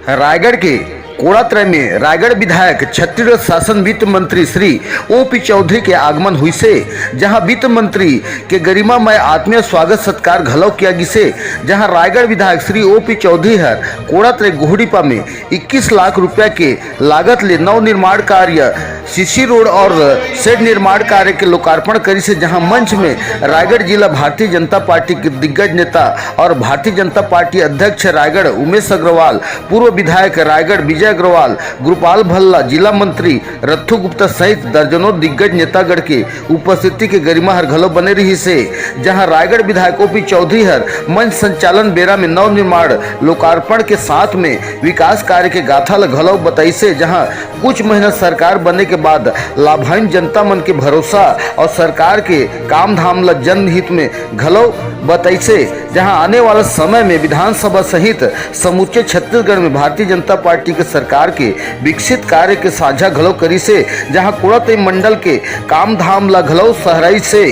रायगढ़ के कोड़ात्रय में रायगढ़ विधायक छत्तीसगढ़ शासन वित्त मंत्री श्री ओपी चौधरी के आगमन हुई से जहां वित्त मंत्री के गरिमामय आत्मीय स्वागत सत्कार घलव किया गिसे। जहां रायगढ़ विधायक श्री ओपी चौधरी हर कोड़ात्रय गोहड़ीपा में 21 लाख रुपया के लागत ले नव निर्माण कार्य सीसी रोड और शेड निर्माण कार्य के लोकार्पण करी से। जहां मंच में रायगढ़ जिला भारतीय जनता पार्टी के दिग्गज नेता और भारतीय जनता पार्टी अध्यक्ष रायगढ़ उमेश अग्रवाल, पूर्व विधायक रायगढ़ विजय अग्रवाल, गोपाल भल्ला, जिला मंत्री रत्थु गुप्ता सहित दर्जनों दिग्गज नेतागढ़ के उपस्थिति के गरिमा हर घलो बने रही से। जहां रायगढ़ विधायक ओपी चौधरी हर मंच संचालन बेरा में नव निर्माण लोकार्पण के साथ में विकास कार्य के गाथा ल घलो बताई से। जहां कुछ महीना सरकार बनने के बाद लाभान्वित जनता मन के भरोसा और सरकार के काम धाम ल जनहित में घलो बताई से। जहां आने वाला समय में विधानसभा सहित समूचे छत्तीसगढ़ में भारतीय जनता पार्टी के सरकार के विकसित कार्य के साझा घलो करी से। जहां कोड़ात्रय मंडल के काम धाम ला घलो सहराई से।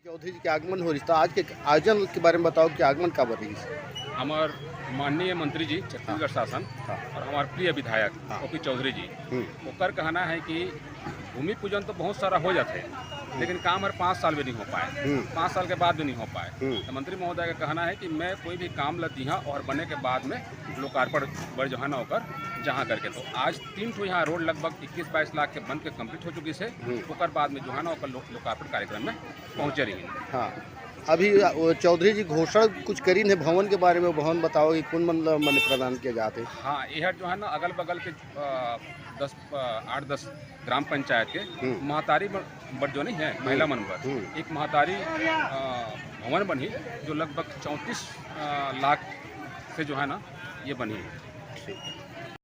चौधरी जी के आगमन हो रही था, आज के आयोजन के बारे में बताओ कि आगमन कब रही? हमार माननीय मंत्री जी छत्तीसगढ़ शासन और हमारे प्रिय विधायक ओपी चौधरी जी ओकर कहना है कि भूमि पूजन तो बहुत सारा हो जाते हैं, लेकिन काम हर 5 साल में नहीं हो पाए, 5 साल के बाद भी नहीं हो पाए। तो मंत्री महोदय का कहना है कि मैं कोई भी काम लती हाँ और बनने के बाद में लोकार्पण बड़ जो है ना होकर जहाँ करके। तो आज 3 ठो यहाँ रोड लगभग 21-22 लाख के बन के कम्प्लीट हो चुकी से। ओकर बाद में जो है ना ओकर लोकार्पण कार्यक्रम में पहुँचे रही। हाँ, अभी चौधरी जी घोषणा कुछ करी है भवन के बारे में, भवन बताओ कि कौन मन प्रदान किए जाते? हाँ, यह जो है ना अगल बगल के 8-10 ग्राम पंचायत के महतारी बट जो नहीं है महिला मन पर एक महतारी भवन बनी जो लगभग 34 लाख से जो है ना ये बनी है।